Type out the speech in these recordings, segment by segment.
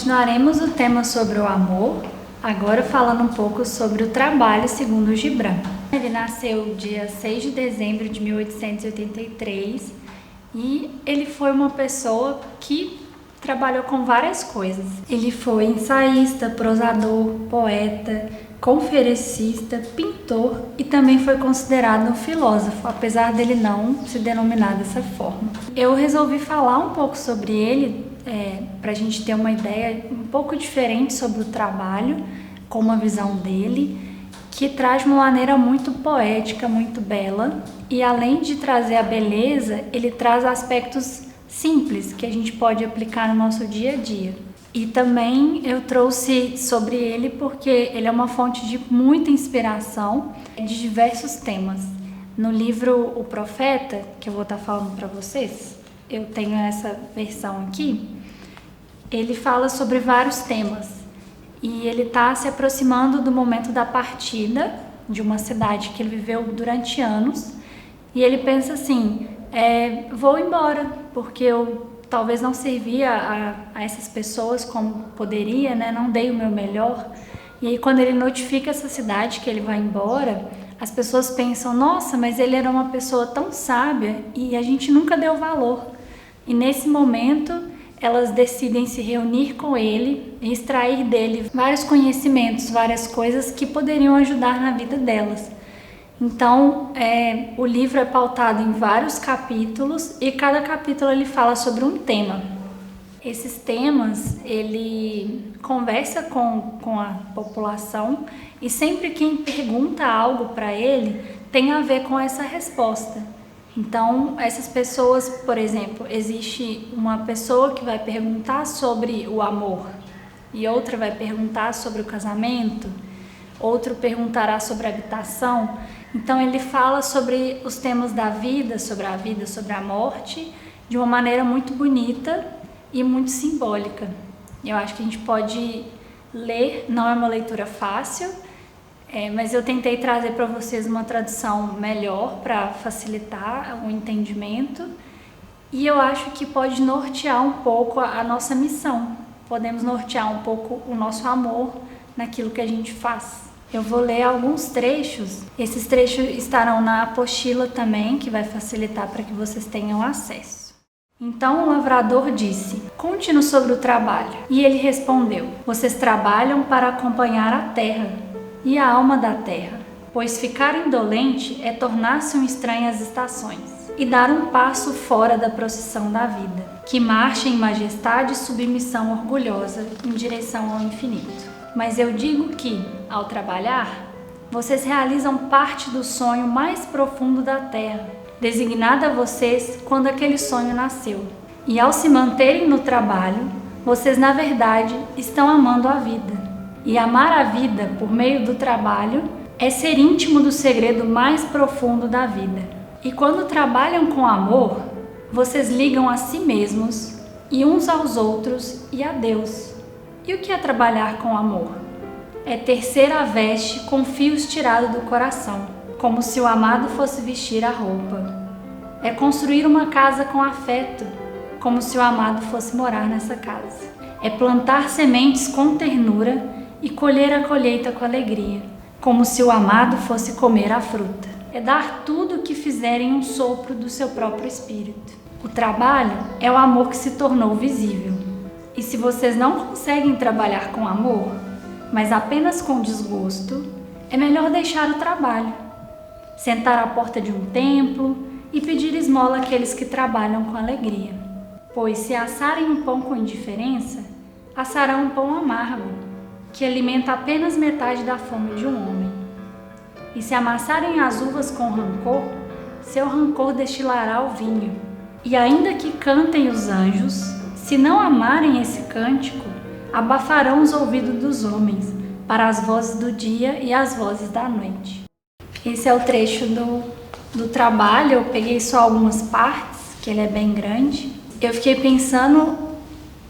Continuaremos o tema sobre o amor, agora falando um pouco sobre o trabalho segundo Gibran. Ele nasceu dia 6 de dezembro de 1883 e ele foi uma pessoa que trabalhou com várias coisas. Ele foi ensaísta, prosador, poeta, conferencista, pintor e também foi considerado um filósofo, apesar dele não se denominar dessa forma. Eu resolvi falar um pouco sobre ele para a gente ter uma ideia um pouco diferente sobre o trabalho, com uma visão dele, que traz de uma maneira muito poética, muito bela, e além de trazer a beleza, ele traz aspectos simples que a gente pode aplicar no nosso dia a dia. E também eu trouxe sobre ele porque ele é uma fonte de muita inspiração de diversos temas. No livro O Profeta, que eu vou estar falando para vocês, eu tenho essa versão aqui, ele fala sobre vários temas e ele está se aproximando do momento da partida de uma cidade que ele viveu durante anos e ele pensa assim, vou embora porque eu talvez não servia a essas pessoas como poderia, né? Não dei o meu melhor. E aí quando ele notifica essa cidade que ele vai embora, as pessoas pensam, nossa, mas ele era uma pessoa tão sábia e a gente nunca deu valor. E nesse momento elas decidem se reunir com ele e extrair dele vários conhecimentos, várias coisas que poderiam ajudar na vida delas. Então, o livro é pautado em vários capítulos e cada capítulo ele fala sobre um tema. Esses temas, ele conversa com a população e sempre quem pergunta algo para ele tem a ver com essa resposta. Então, essas pessoas, por exemplo, existe uma pessoa que vai perguntar sobre o amor e outra vai perguntar sobre o casamento, outro perguntará sobre a habitação. Então ele fala sobre os temas da vida, sobre a morte, de uma maneira muito bonita e muito simbólica. Eu acho que a gente pode ler, não é uma leitura fácil, mas eu tentei trazer para vocês uma tradução melhor para facilitar o entendimento e eu acho que pode nortear um pouco a nossa missão. Podemos nortear um pouco o nosso amor naquilo que a gente faz. Eu vou ler alguns trechos, esses trechos estarão na apostila também, que vai facilitar para que vocês tenham acesso. Então o lavrador disse, conte-nos sobre o trabalho. E ele respondeu, vocês trabalham para acompanhar a terra e a alma da terra, pois ficar indolente é tornar-se um estranho às estações e dar um passo fora da procissão da vida, que marcha em majestade e submissão orgulhosa em direção ao infinito. Mas eu digo que, ao trabalhar, vocês realizam parte do sonho mais profundo da Terra, designado a vocês quando aquele sonho nasceu. E ao se manterem no trabalho, vocês na verdade estão amando a vida. E amar a vida por meio do trabalho é ser íntimo do segredo mais profundo da vida. E quando trabalham com amor, vocês ligam a si mesmos e uns aos outros e a Deus. E o que é trabalhar com amor? É tecer a veste com fios tirados do coração, como se o amado fosse vestir a roupa. É construir uma casa com afeto, como se o amado fosse morar nessa casa. É plantar sementes com ternura e colher a colheita com alegria, como se o amado fosse comer a fruta. É dar tudo o que fizerem um sopro do seu próprio espírito. O trabalho é o amor que se tornou visível. E se vocês não conseguem trabalhar com amor, mas apenas com desgosto, é melhor deixar o trabalho, sentar à porta de um templo e pedir esmola àqueles que trabalham com alegria. Pois se assarem um pão com indiferença, assarão um pão amargo, que alimenta apenas metade da fome de um homem. E se amassarem as uvas com rancor, seu rancor destilará o vinho. E ainda que cantem os anjos, se não amarem esse cântico, abafarão os ouvidos dos homens para as vozes do dia e as vozes da noite. Esse é o trecho do trabalho, eu peguei só algumas partes, que ele é bem grande. Eu fiquei pensando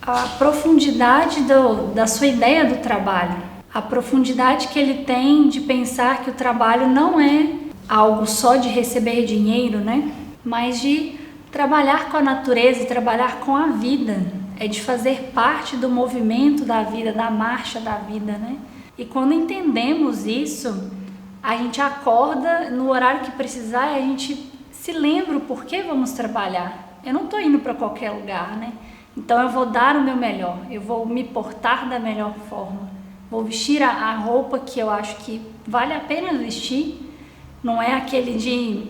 a profundidade da sua ideia do trabalho, a profundidade que ele tem de pensar que o trabalho não é algo só de receber dinheiro, né? Mas de trabalhar com a natureza, trabalhar com a vida. é de fazer parte do movimento da vida, da marcha da vida, né? E quando entendemos isso, a gente acorda no horário que precisar e a gente se lembra o porquê vamos trabalhar. Eu não estou indo para qualquer lugar, né? Então eu vou dar o meu melhor, eu vou me portar da melhor forma, vou vestir a roupa que eu acho que vale a pena vestir, não é aquele de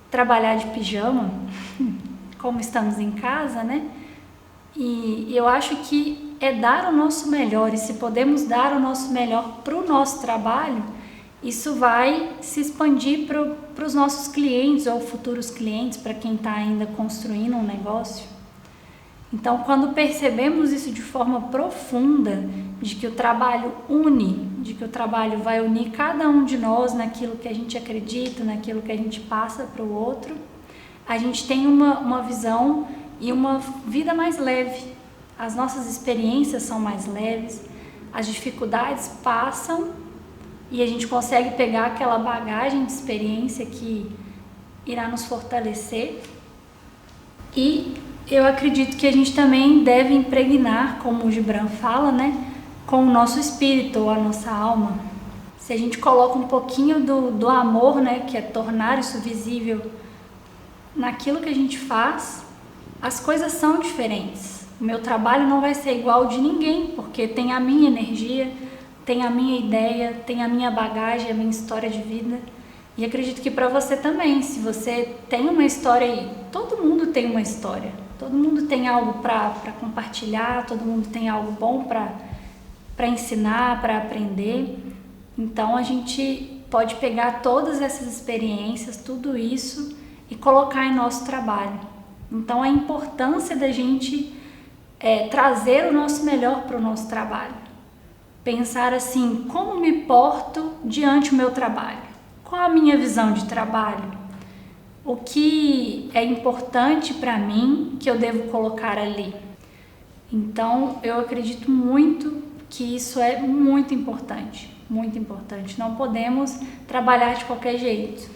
trabalhar de pijama, como estamos em casa, né? E eu acho que é dar o nosso melhor, e se podemos dar o nosso melhor para o nosso trabalho, isso vai se expandir para os nossos clientes ou futuros clientes, para quem está ainda construindo um negócio. Então, quando percebemos isso de forma profunda, de que o trabalho une, de que o trabalho vai unir cada um de nós naquilo que a gente acredita, naquilo que a gente passa para o outro, a gente tem uma visão e uma vida mais leve. As nossas experiências são mais leves, as dificuldades passam e a gente consegue pegar aquela bagagem de experiência que irá nos fortalecer. E eu acredito que a gente também deve impregnar, como o Gibran fala, né, com o nosso espírito ou a nossa alma. Se a gente coloca um pouquinho do amor, né, que é tornar isso visível naquilo que a gente faz, as coisas são diferentes. O meu trabalho não vai ser igual ao de ninguém, porque tem a minha energia, tem a minha ideia, tem a minha bagagem, a minha história de vida. E acredito que para você também, se você tem uma história aí, todo mundo tem uma história, todo mundo tem algo para compartilhar, todo mundo tem algo bom para ensinar, para aprender. Então a gente pode pegar todas essas experiências, tudo isso e colocar em nosso trabalho. Então a importância da gente trazer o nosso melhor para o nosso trabalho. Pensar assim, como me porto diante do meu trabalho? Qual a minha visão de trabalho? O que é importante para mim que eu devo colocar ali? Então, eu acredito muito que isso é muito importante, muito importante. Não podemos trabalhar de qualquer jeito,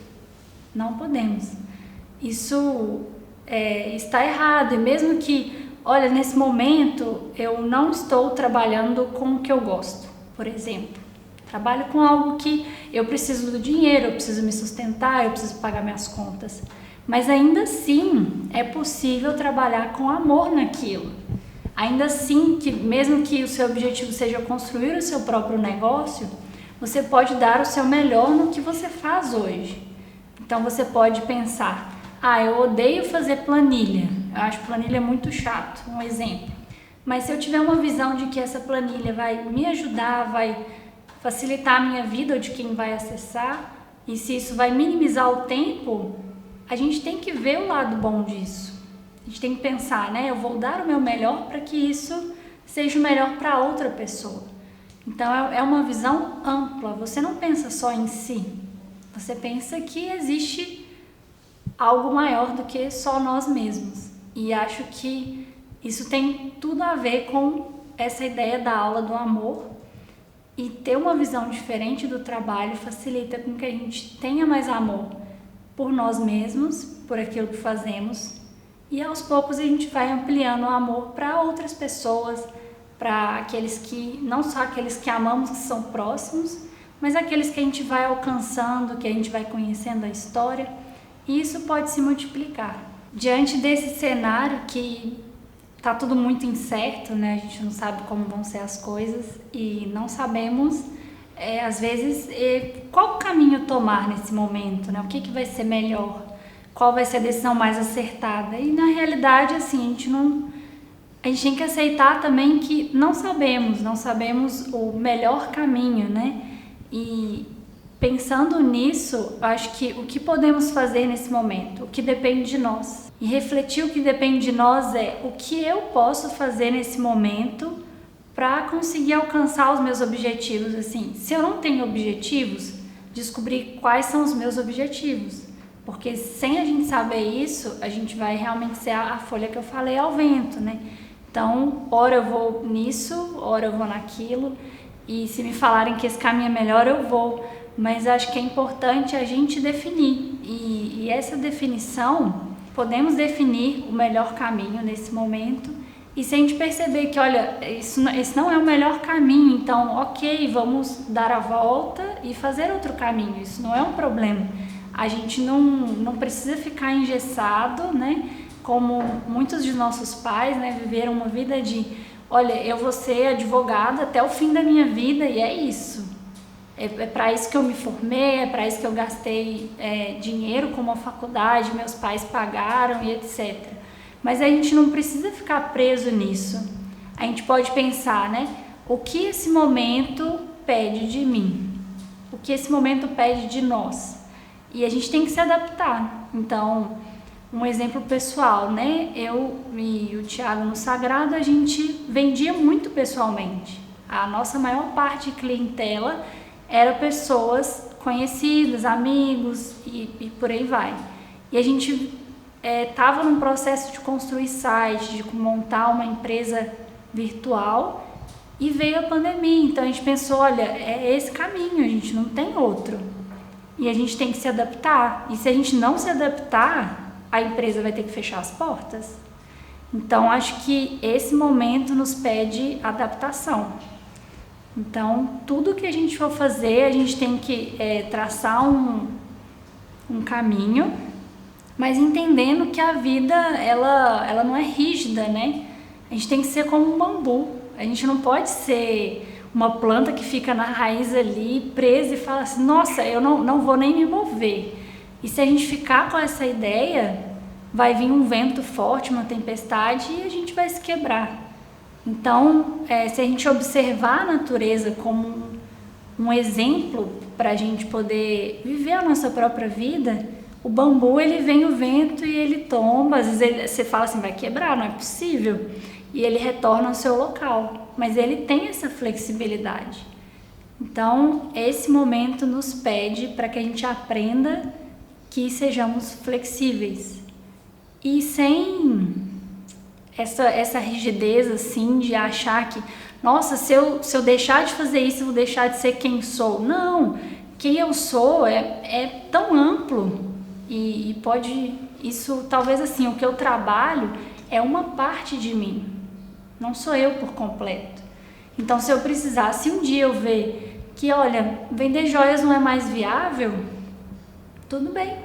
não podemos. Isso está errado, e mesmo que, olha, nesse momento eu não estou trabalhando com o que eu gosto, por exemplo. Trabalho com algo que eu preciso do dinheiro, eu preciso me sustentar, eu preciso pagar minhas contas. Mas ainda assim é possível trabalhar com amor naquilo. Ainda assim, que mesmo que o seu objetivo seja construir o seu próprio negócio, você pode dar o seu melhor no que você faz hoje. Então você pode pensar, eu odeio fazer planilha, eu acho planilha muito chato, um exemplo. Mas se eu tiver uma visão de que essa planilha vai me ajudar, vai facilitar a minha vida ou de quem vai acessar, e se isso vai minimizar o tempo, a gente tem que ver o lado bom disso. A gente tem que pensar, né? Eu vou dar o meu melhor para que isso seja o melhor para outra pessoa. Então é uma visão ampla, você não pensa só em si, você pensa que existe algo maior do que só nós mesmos. E acho que isso tem tudo a ver com essa ideia da aula do amor. E ter uma visão diferente do trabalho facilita com que a gente tenha mais amor por nós mesmos, por aquilo que fazemos. E aos poucos a gente vai ampliando o amor para outras pessoas, para aqueles que, não só aqueles que amamos, que são próximos, mas aqueles que a gente vai alcançando, que a gente vai conhecendo a história. E isso pode se multiplicar. Diante desse cenário que tá tudo muito incerto, né? A gente não sabe como vão ser as coisas e não sabemos, às vezes, qual caminho tomar nesse momento, né? O que vai ser melhor? Qual vai ser a decisão mais acertada? E na realidade, assim, a gente tem que aceitar também que não sabemos o melhor caminho, né? E pensando nisso, acho que o que podemos fazer nesse momento, o que depende de nós. E refletir o que depende de nós é o que eu posso fazer nesse momento para conseguir alcançar os meus objetivos. Assim, se eu não tenho objetivos, descobrir quais são os meus objetivos. Porque sem a gente saber isso, a gente vai realmente ser a folha que eu falei ao vento, né? Então, ora eu vou nisso, ora eu vou naquilo. E se me falarem que esse caminho é melhor, eu vou. Mas acho que é importante a gente definir. E essa definição, podemos definir o melhor caminho nesse momento E se a gente perceber que, olha, esse não é o melhor caminho, então, ok, vamos dar a volta e fazer outro caminho, isso não é um problema. A gente não precisa ficar engessado, né? Como muitos de nossos pais, né, viveram uma vida de, olha, eu vou ser advogada até o fim da minha vida e é isso. É para isso que eu me formei, é para isso que eu gastei dinheiro com uma faculdade, meus pais pagaram e etc. Mas a gente não precisa ficar preso nisso. A gente pode pensar, né? O que esse momento pede de mim? O que esse momento pede de nós? E a gente tem que se adaptar. Então, um exemplo pessoal, né? Eu e o Thiago no Sagrado, a gente vendia muito pessoalmente. A nossa maior parte de clientela era pessoas conhecidas, amigos e por aí vai. E a gente estava num processo de construir site, de montar uma empresa virtual e veio a pandemia. Então a gente pensou, olha, é esse caminho, a gente não tem outro. E a gente tem que se adaptar. E se a gente não se adaptar, a empresa vai ter que fechar as portas. Então acho que esse momento nos pede adaptação. Então tudo que a gente for fazer, a gente tem que traçar um caminho, mas entendendo que a vida ela não é rígida, né? A gente tem que ser como um bambu. A gente não pode ser uma planta que fica na raiz ali presa e fala assim, nossa, eu não vou nem me mover. E se a gente ficar com essa ideia, vai vir um vento forte, uma tempestade e a gente vai se quebrar. Então, se a gente observar a natureza como um exemplo para a gente poder viver a nossa própria vida, o bambu, ele vem o vento e ele tomba, às vezes você fala assim, vai quebrar, não é possível, e ele retorna ao seu local, mas ele tem essa flexibilidade. Então, esse momento nos pede para que a gente aprenda que sejamos flexíveis e sem essa rigidez assim de achar que, nossa, se eu deixar de fazer isso, eu vou deixar de ser quem sou. Não, quem eu sou é tão amplo e pode, isso talvez assim, o que eu trabalho é uma parte de mim, não sou eu por completo. Então se eu precisar, se um dia eu ver que, olha, vender joias não é mais viável, tudo bem,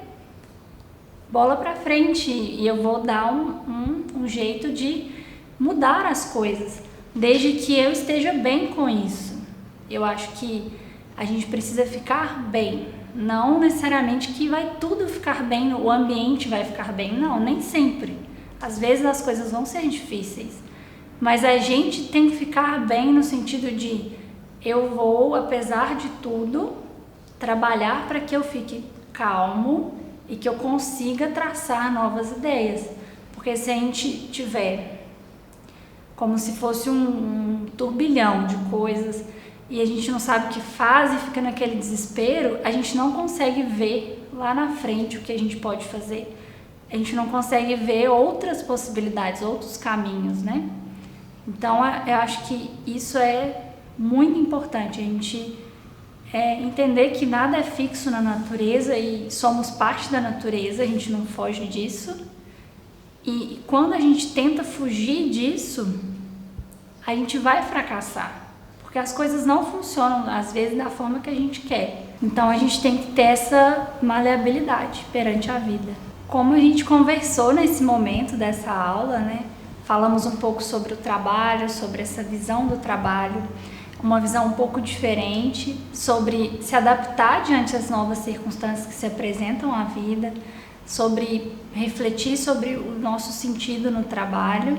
bola pra frente e eu vou dar um jeito de mudar as coisas, desde que eu esteja bem com isso. Eu acho que a gente precisa ficar bem, não necessariamente que vai tudo ficar bem, o ambiente vai ficar bem, não, nem sempre. Às vezes as coisas vão ser difíceis, mas a gente tem que ficar bem no sentido de eu vou, apesar de tudo, trabalhar para que eu fique calmo e que eu consiga traçar novas ideias. Porque se a gente tiver como se fosse um turbilhão de coisas e a gente não sabe o que faz e fica naquele desespero, a gente não consegue ver lá na frente o que a gente pode fazer. A gente não consegue ver outras possibilidades, outros caminhos, né? Então, eu acho que isso é muito importante, a gente entender que nada é fixo na natureza e somos parte da natureza, a gente não foge disso. E quando a gente tenta fugir disso, a gente vai fracassar, porque as coisas não funcionam, às vezes, da forma que a gente quer. Então, a gente tem que ter essa maleabilidade perante a vida. Como a gente conversou nesse momento dessa aula, né? Falamos um pouco sobre o trabalho, sobre essa visão do trabalho, uma visão um pouco diferente, sobre se adaptar diante das novas circunstâncias que se apresentam à vida, sobre refletir sobre o nosso sentido no trabalho.